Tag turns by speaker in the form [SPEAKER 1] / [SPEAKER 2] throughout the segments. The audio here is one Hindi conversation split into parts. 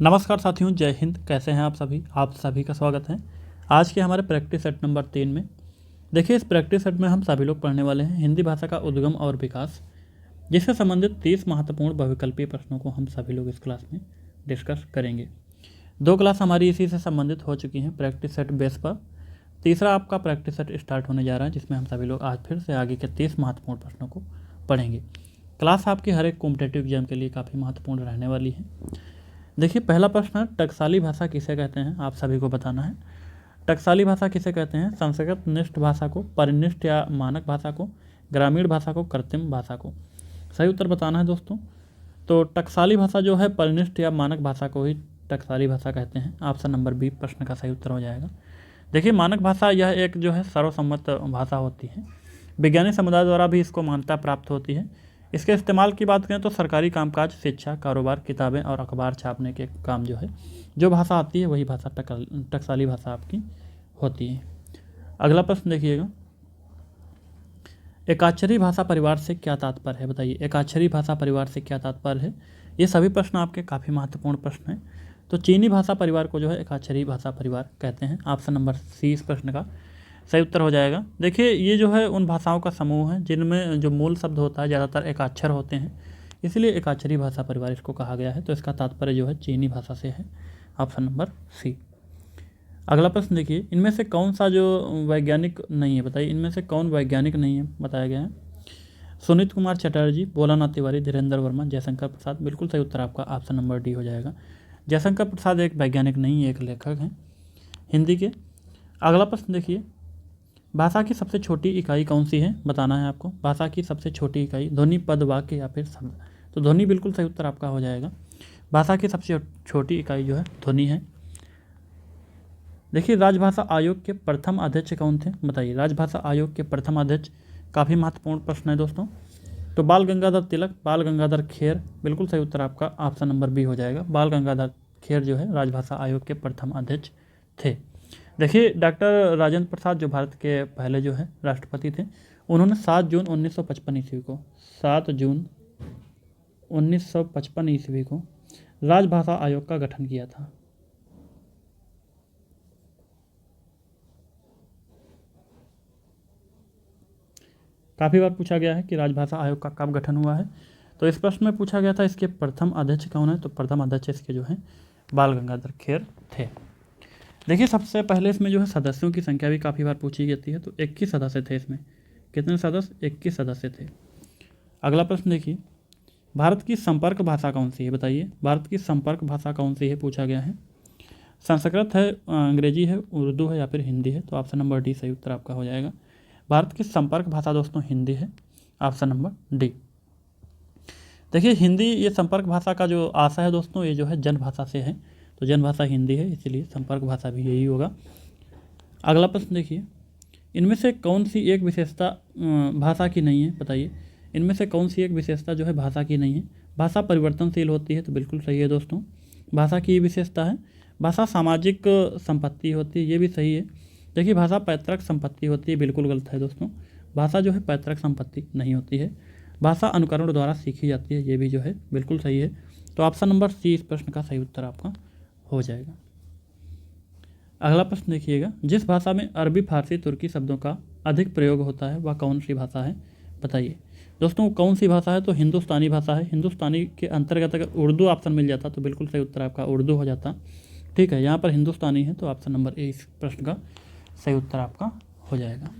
[SPEAKER 1] नमस्कार साथियों, जय हिंद। कैसे हैं आप सभी का स्वागत है आज के हमारे प्रैक्टिस सेट नंबर 3 में। देखिए, इस प्रैक्टिस सेट में हम सभी लोग पढ़ने वाले हैं हिंदी भाषा का उद्गम और विकास, जिससे संबंधित 30 महत्वपूर्ण बहुविकल्पीय प्रश्नों को हम सभी लोग इस क्लास में डिस्कस करेंगे। 2 क्लास हमारी इसी से संबंधित हो चुकी हैं प्रैक्टिस सेट बेस पर। तीसरा आपका प्रैक्टिस सेट स्टार्ट होने जा रहा है, जिसमें हम सभी लोग आज फिर से आगे के 30 महत्वपूर्ण प्रश्नों को पढ़ेंगे। क्लास आपकी हर एक कॉम्पिटेटिव एग्जाम के लिए काफ़ी महत्वपूर्ण रहने वाली है। देखिए, पहला प्रश्न है, टकसाली भाषा किसे कहते हैं? आप सभी को बताना है। टकसाली भाषा किसे कहते हैं? संस्कृत निष्ठ भाषा को, परिनिष्ठ या मानक भाषा को, ग्रामीण भाषा को, कृत्रिम भाषा को। सही उत्तर बताना है दोस्तों। तो टकसाली भाषा जो है परिनिष्ठ या मानक भाषा को ही टकसाली भाषा कहते हैं। ऑप्शन नंबर बी प्रश्न का सही उत्तर हो जाएगा। देखिए, मानक भाषा यह एक जो है सर्वसम्मत भाषा होती है। वैज्ञानिक समुदाय द्वारा भी इसको मान्यता प्राप्त होती है। इसके इस्तेमाल की बात करें तो सरकारी कामकाज, शिक्षा, कारोबार, किताबें और अखबार छापने के काम जो भाषा आती है वही भाषा टकसाली भाषा आपकी होती है। अगला प्रश्न देखिएगा, एकाक्षरी भाषा परिवार से क्या तात्पर्य है? बताइए, एकाक्षरी भाषा परिवार से क्या तात्पर्य है? ये सभी प्रश्न आपके काफ़ी महत्वपूर्ण प्रश्न हैं। तो चीनी भाषा परिवार को जो है एकाक्षरी भाषा परिवार कहते हैं। ऑप्शन नंबर सी इस प्रश्न का सही उत्तर हो जाएगा। देखिए, ये जो है उन भाषाओं का समूह है जिनमें जो मूल शब्द होता है ज़्यादातर एकाक्षर होते हैं, इसलिए एकाक्षरी भाषा परिवार इसको कहा गया है। तो इसका तात्पर्य जो है चीनी भाषा से है। Option number C. अगला प्रश्न देखिए, इनमें से कौन सा जो वैज्ञानिक नहीं है? बताइए, इनमें से कौन वैज्ञानिक नहीं है बताया गया है। सुनीत कुमार चटर्जी, भोलानाथ तिवारी, धीरेन्द्र वर्मा, जयशंकर प्रसाद। बिल्कुल सही उत्तर आपका ऑप्शन नंबर डी हो जाएगा। जयशंकर प्रसाद एक वैज्ञानिक नहीं, एक लेखक हैं हिंदी के। अगला प्रश्न देखिए, भाषा की सबसे छोटी इकाई कौन सी है? बताना है आपको। भाषा की सबसे छोटी इकाई ध्वनि, पद, वाक्य या फिर शब्द। तो ध्वनि बिल्कुल सही उत्तर आपका हो जाएगा। भाषा की सबसे छोटी इकाई जो है ध्वनि है। देखिए, राजभाषा आयोग के प्रथम अध्यक्ष कौन थे? बताइए, राजभाषा आयोग के प्रथम अध्यक्ष काफ़ी महत्वपूर्ण प्रश्न है दोस्तों। तो बाल गंगाधर तिलक, बाल गंगाधर खेर। बिल्कुल सही उत्तर आपका ऑप्शन नंबर बी हो जाएगा। बाल गंगाधर खेर जो है राजभाषा आयोग के प्रथम अध्यक्ष थे। देखिए, डॉक्टर राजेंद्र प्रसाद जो भारत के पहले जो है राष्ट्रपति थे, उन्होंने 7 जून 1955 ईस्वी को 7 जून 1955 ईस्वी को राजभाषा आयोग का गठन किया था। काफ़ी बार पूछा गया है कि राजभाषा आयोग का कब गठन हुआ है। तो इस प्रश्न में पूछा गया था इसके प्रथम अध्यक्ष कौन है? तो प्रथम अध्यक्ष इसके जो है बाल गंगाधर खेर थे। देखिए, सबसे पहले इसमें जो है सदस्यों की संख्या भी काफ़ी बार पूछी जाती है। तो 21 सदस्य थे इसमें। कितने सदस्य? 21 सदस्य थे। अगला प्रश्न देखिए, भारत की संपर्क भाषा कौन सी है? बताइए, भारत की संपर्क भाषा कौन सी है पूछा गया है। संस्कृत है, अंग्रेजी है, उर्दू है या फिर हिंदी है? तो ऑप्शन नंबर डी सही उत्तर आपका हो जाएगा। भारत की संपर्क भाषा दोस्तों हिंदी है। Option number D. देखिए, हिंदी ये संपर्क भाषा का जो आशा है दोस्तों, ये जो है जन भाषा से है। तो जन भाषा हिंदी है, इसीलिए संपर्क भाषा भी यही होगा। अगला प्रश्न देखिए, इनमें से कौन सी एक विशेषता भाषा की नहीं है? बताइए, इनमें से कौन सी एक विशेषता जो है भाषा की नहीं है? भाषा परिवर्तनशील होती है। तो बिल्कुल सही है दोस्तों, भाषा की विशेषता है। भाषा सामाजिक संपत्ति होती है, ये भी सही है। देखिए, भाषा पैतृक संपत्ति होती है, बिल्कुल गलत है दोस्तों। भाषा जो है पैतृक संपत्ति नहीं होती है। भाषा अनुकरण द्वारा सीखी जाती है, ये भी जो है बिल्कुल सही है। तो ऑप्शन नंबर सी इस प्रश्न का सही उत्तर आपका हो जाएगा। अगला प्रश्न देखिएगा, जिस भाषा में अरबी, फारसी, तुर्की शब्दों का अधिक प्रयोग होता है वह कौन सी भाषा है? बताइए दोस्तों, कौन सी भाषा है? तो हिंदुस्तानी भाषा है। हिंदुस्तानी के अंतर्गत अगर उर्दू ऑप्शन मिल जाता तो बिल्कुल सही उत्तर आपका उर्दू हो जाता। ठीक है, यहाँ पर हिंदुस्तानी है, तो ऑप्शन नंबर ए इस प्रश्न का सही उत्तर आपका हो जाएगा।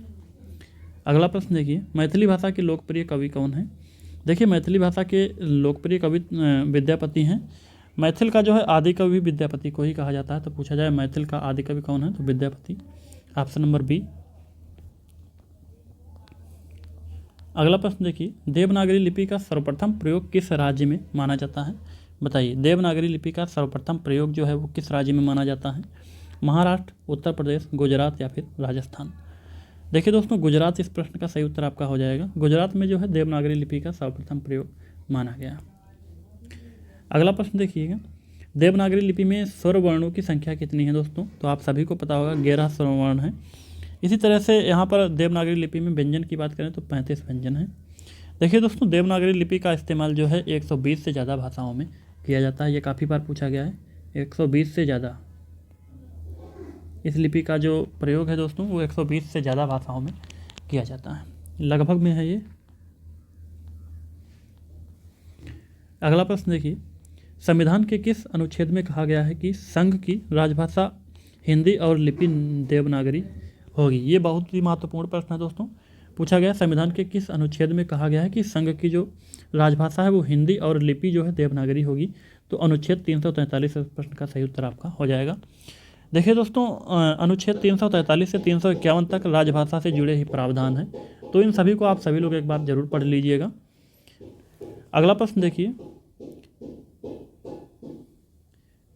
[SPEAKER 1] अगला प्रश्न देखिए, मैथिली भाषा के लोकप्रिय कवि कौन है? देखिए, मैथिली भाषा के लोकप्रिय कवि विद्यापति हैं। मैथिल का जो है आदि कवि विद्यापति को ही कहा जाता है। तो पूछा जाए मैथिल का आदि कवि कौन है? तो विद्यापति। Option number B. अगला प्रश्न देखिए, देवनागरी लिपि का सर्वप्रथम प्रयोग किस राज्य में माना जाता है? बताइए, देवनागरी लिपि का सर्वप्रथम प्रयोग जो है वो किस राज्य में माना जाता है? महाराष्ट्र, उत्तर प्रदेश, गुजरात या फिर राजस्थान? देखिए दोस्तों, गुजरात इस प्रश्न का सही उत्तर आपका हो जाएगा। गुजरात में जो है देवनागरी लिपि का सर्वप्रथम प्रयोग माना गया। अगला प्रश्न देखिएगा, देवनागरी लिपि में स्वर वर्णों की संख्या कितनी है दोस्तों? तो आप सभी को पता होगा 11 स्वर वर्ण है। इसी तरह से यहाँ पर देवनागरी लिपि में व्यंजन की बात करें तो 35 व्यंजन है। देखिए दोस्तों, देवनागरी लिपि का इस्तेमाल जो है 120 से ज़्यादा भाषाओं में किया जाता है। ये काफ़ी बार पूछा गया है 120 से ज़्यादा। इस लिपि का जो प्रयोग है दोस्तों वो 120 से ज़्यादा भाषाओं में किया जाता है, लगभग में है ये। अगला प्रश्न देखिए, संविधान के किस अनुच्छेद में कहा गया है कि संघ की राजभाषा हिंदी और लिपि देवनागरी होगी? ये बहुत ही महत्वपूर्ण प्रश्न है दोस्तों। पूछा गया संविधान के किस अनुच्छेद में कहा गया है कि संघ की जो राजभाषा है वो हिंदी और लिपि जो है देवनागरी होगी? तो अनुच्छेद 343 इस प्रश्न का सही उत्तर आपका हो जाएगा। देखिए दोस्तों, अनुच्छेद 343 से 351 तक राजभाषा से जुड़े ही प्रावधान हैं, तो इन सभी को आप सभी लोग एक बार जरूर पढ़ लीजिएगा। अगला प्रश्न देखिए,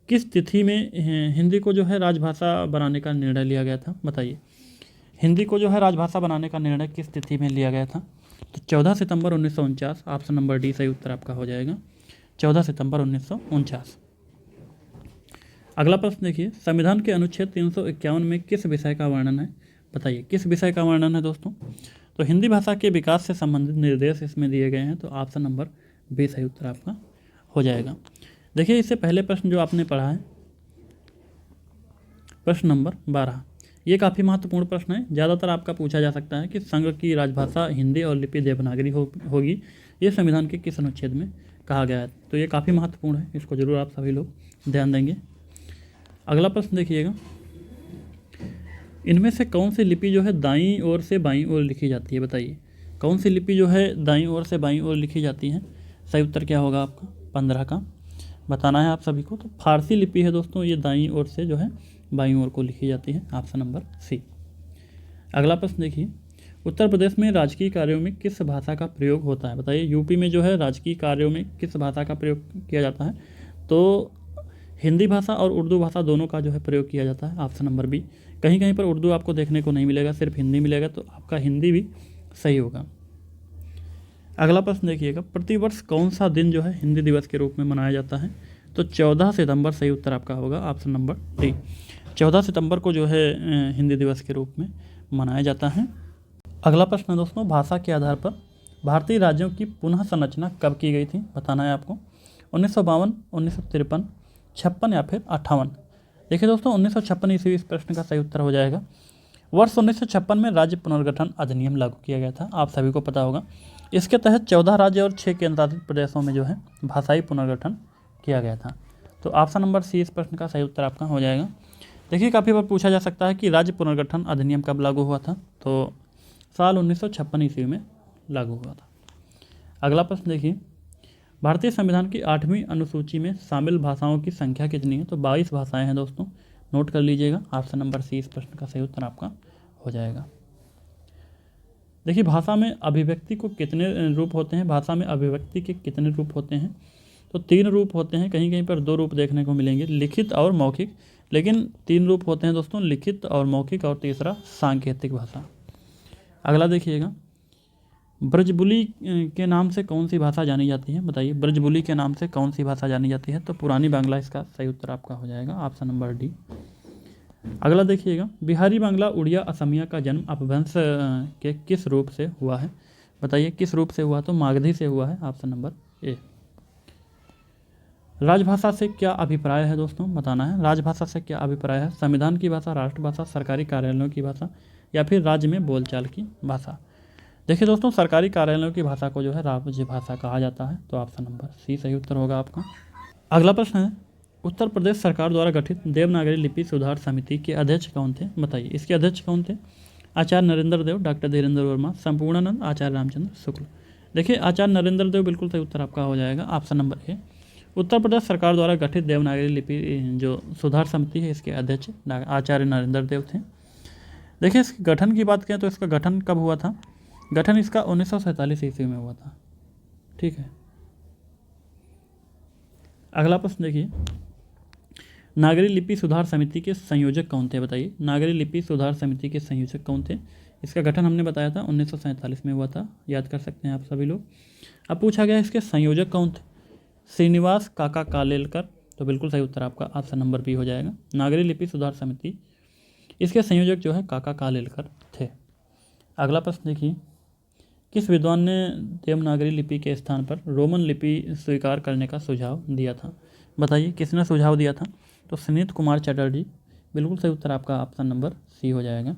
[SPEAKER 1] किस तिथि में हिंदी को जो है राजभाषा बनाने का निर्णय लिया गया था? बताइए, हिंदी को जो है राजभाषा बनाने का निर्णय किस तिथि में लिया गया था? तो 14 सितंबर 1949, ऑप्शन नंबर डी सही उत्तर आपका हो जाएगा, 14 सितंबर 1949। अगला प्रश्न देखिए, संविधान के अनुच्छेद 351 में किस विषय का वर्णन है? बताइए, किस विषय का वर्णन है दोस्तों? तो हिंदी भाषा के विकास से संबंधित निर्देश इसमें दिए गए हैं, तो ऑप्शन नंबर बी सही उत्तर आपका हो जाएगा। देखिए, इससे पहले प्रश्न जो आपने पढ़ा है, प्रश्न नंबर 12, ये काफ़ी महत्वपूर्ण प्रश्न है। ज़्यादातर आपका पूछा जा सकता है कि संघ की राजभाषा हिंदी और लिपि देवनागरी होगी, ये संविधान के किस अनुच्छेद में कहा गया है? तो ये काफ़ी महत्वपूर्ण है, इसको जरूर आप सभी लोग ध्यान देंगे। अगला प्रश्न देखिएगा, इनमें से कौन सी लिपि जो है दाईं ओर से बाईं ओर लिखी जाती है? बताइए, कौन सी लिपि जो है दाईं ओर से बाईं ओर लिखी जाती है? सही उत्तर क्या होगा आपका? 15 का बताना है आप सभी को। तो फारसी लिपि है दोस्तों, ये दाईं ओर से जो है बाईं ओर को लिखी जाती है, ऑप्शन नंबर सी। अगला प्रश्न देखिए, उत्तर प्रदेश में राजकीय कार्यों में किस भाषा का प्रयोग होता है? बताइए, यूपी में जो है राजकीय कार्यों में किस भाषा का प्रयोग किया जाता है? तो हिंदी भाषा और उर्दू भाषा दोनों का जो है प्रयोग किया जाता है, ऑप्शन नंबर बी। कहीं कहीं पर उर्दू आपको देखने को नहीं मिलेगा, सिर्फ हिंदी मिलेगा, तो आपका हिंदी भी सही होगा। अगला प्रश्न देखिएगा, प्रतिवर्ष कौन सा दिन जो है हिंदी दिवस के रूप में मनाया जाता है? तो 14 सितंबर सही उत्तर आपका होगा, ऑप्शन नंबर डी। 14 सितंबर को जो है हिंदी दिवस के रूप में मनाया जाता है। अगला प्रश्न है दोस्तों, भाषा के आधार पर भारतीय राज्यों की पुनः संरचना कब की गई थी? बताना है आपको। 1952, 1953, 56 या फिर 58? देखिए दोस्तों, 1956 ईस्वी इस प्रश्न का सही उत्तर हो जाएगा। वर्ष 1956 में राज्य पुनर्गठन अधिनियम लागू किया गया था, आप सभी को पता होगा। इसके तहत 14 राज्य और 6 केंद्रशासित प्रदेशों में जो है भाषाई पुनर्गठन किया गया था। तो ऑप्शन नंबर सी इस प्रश्न का सही उत्तर आपका हो जाएगा। देखिए, काफ़ी बार पूछा जा सकता है कि राज्य पुनर्गठन अधिनियम कब लागू हुआ था? तो साल 1956 ईस्वी में लागू हुआ था। अगला प्रश्न देखिए, भारतीय संविधान की 8वीं अनुसूची में शामिल भाषाओं की संख्या कितनी है? तो 22 भाषाएं हैं दोस्तों, नोट कर लीजिएगा, ऑप्शन नंबर सी इस प्रश्न का सही उत्तर आपका हो जाएगा। देखिए, भाषा में अभिव्यक्ति को कितने रूप होते हैं? भाषा में अभिव्यक्ति के कितने रूप होते हैं? तो 3 रूप होते हैं, कहीं कहीं पर 2 रूप देखने को मिलेंगे, लिखित और मौखिक, लेकिन 3 रूप होते हैं दोस्तों, लिखित और मौखिक, और तीसरा सांकेतिक भाषा। अगला देखिएगा, ब्रजबुली के नाम से कौन सी भाषा जानी जाती है? बताइए, ब्रजबुली के नाम से कौन सी भाषा जानी जाती है? तो पुरानी बांग्ला इसका सही उत्तर आपका हो जाएगा, ऑप्शन नंबर डी। अगला देखिएगा, बिहारी बांग्ला उड़िया असमिया का जन्म अपभ्रंश के किस रूप से हुआ है? बताइए, किस रूप से हुआ? तो मागधी से हुआ है, ऑप्शन नंबर ए। राजभाषा से क्या अभिप्राय है दोस्तों? बताना है, राजभाषा से क्या अभिप्राय है? संविधान की भाषा, राष्ट्रभाषा, सरकारी कार्यालयों की भाषा, या फिर राज्य में बोलचाल की भाषा? देखिए दोस्तों, सरकारी कार्यालयों की भाषा को जो है राज्य भाषा कहा जाता है, तो ऑप्शन नंबर सी सही उत्तर होगा आपका। अगला प्रश्न है, उत्तर प्रदेश सरकार द्वारा गठित देवनागरी लिपि सुधार समिति के अध्यक्ष कौन थे? बताइए, इसके अध्यक्ष कौन थे? आचार्य नरेंद्र देव, डॉक्टर धीरेन्द्र वर्मा, संपूर्णानंद, आचार्य रामचंद्र शुक्ल? देखिए, आचार्य नरेंद्र देव बिल्कुल सही उत्तर आपका हो जाएगा, option number A. Uttar Pradesh सरकार द्वारा गठित देवनागरी लिपि जो सुधार समिति है, इसके अध्यक्ष आचार्य नरेंद्र देव थे। देखिए, इसके गठन की बात करें तो इसका गठन कब हुआ था? गठन इसका 1947 ईस्वी में हुआ था, ठीक है। अगला प्रश्न देखिए, नागरी लिपि सुधार समिति के संयोजक कौन थे? बताइए, नागरी लिपि सुधार समिति के संयोजक कौन थे? इसका गठन हमने बताया था 1947 में हुआ था, याद कर सकते हैं आप सभी लोग। अब पूछा गया इसके संयोजक कौन थे? श्रीनिवास काका कालेलकर, तो बिल्कुल सही उत्तर आपका ऑप्शन नंबर बी हो जाएगा, नागरी लिपि सुधार समिति, इसके संयोजक जो है काका कालेलकर थे। अगला प्रश्न देखिए, किस विद्वान ने देवनागरी लिपि के स्थान पर रोमन लिपि स्वीकार करने का सुझाव दिया था? बताइए किसने सुझाव दिया था? तो सुनीत कुमार चटर्जी, बिल्कुल सही उत्तर आपका ऑप्शन नंबर सी हो जाएगा।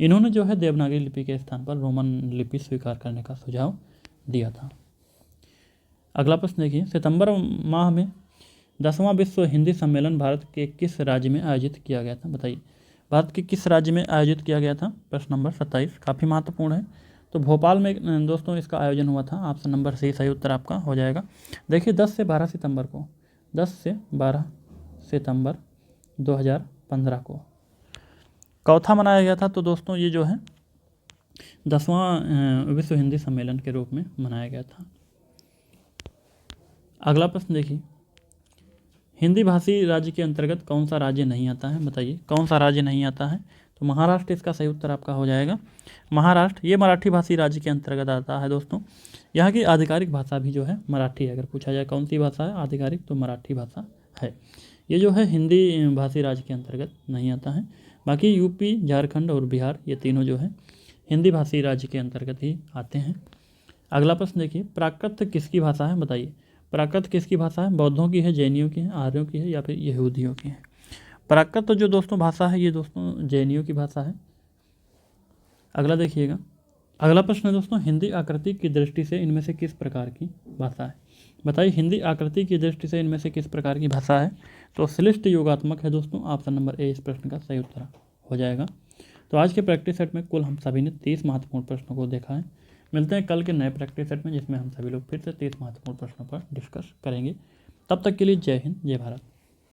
[SPEAKER 1] इन्होंने जो है देवनागरी लिपि के स्थान पर रोमन लिपि स्वीकार करने का सुझाव दिया था। अगला प्रश्न देखिए, सितंबर माह में 10वां विश्व हिंदी सम्मेलन भारत के किस राज्य में आयोजित किया गया था? बताइए भारत के किस राज्य में आयोजित किया गया था? प्रश्न नंबर 27 काफ़ी महत्वपूर्ण है। तो भोपाल में दोस्तों इसका आयोजन हुआ था। ऑप्शन नंबर सी सही उत्तर आपका हो जाएगा। देखिए 10 से 12 सितंबर को 10 से 12 सितंबर 2015 को चौथा मनाया गया था। तो दोस्तों ये जो है 10वां विश्व हिंदी सम्मेलन के रूप में मनाया गया था। अगला प्रश्न देखिए, हिंदी भाषी राज्य के अंतर्गत कौन सा राज्य नहीं आता है? बताइए कौन सा राज्य नहीं आता है? तो महाराष्ट्र इसका सही उत्तर आपका हो जाएगा। महाराष्ट्र ये मराठी भाषी राज्य के अंतर्गत आता है दोस्तों। यहाँ की आधिकारिक भाषा भी जो है मराठी है। अगर पूछा जाए कौन सी भाषा है आधिकारिक, तो मराठी भाषा है। ये जो है हिंदी भाषी राज्य के अंतर्गत नहीं आता है। बाकी यूपी, झारखंड और बिहार ये तीनों जो है हिंदी भाषी राज्य के अंतर्गत ही आते हैं। अगला प्रश्न देखिए, प्राकृत किसकी भाषा है? बताइए प्राकृत किसकी भाषा है? बौद्धों की है, जैनियों की है, आर्यों की है या फिर यहूदियों की है? प्राकृत जो दोस्तों भाषा है ये दोस्तों जैनियों की भाषा है। अगला देखिएगा, अगला प्रश्न है दोस्तों, हिंदी आकृति की दृष्टि से इनमें से किस प्रकार की भाषा है? बताइए हिंदी आकृति की दृष्टि से इनमें से किस प्रकार की भाषा है? तो श्लिष्ट योगात्मक है दोस्तों। ऑप्शन नंबर ए इस प्रश्न का सही उत्तर हो जाएगा। तो आज के प्रैक्टिस सेट में कुल हम सभी ने 30 महत्वपूर्ण प्रश्नों को देखा है। मिलते हैं कल के नए प्रैक्टिस सेट में, जिसमें हम सभी लोग फिर से 30 महत्वपूर्ण प्रश्नों पर डिस्कस करेंगे। तब तक के लिए जय हिंद, जय भारत।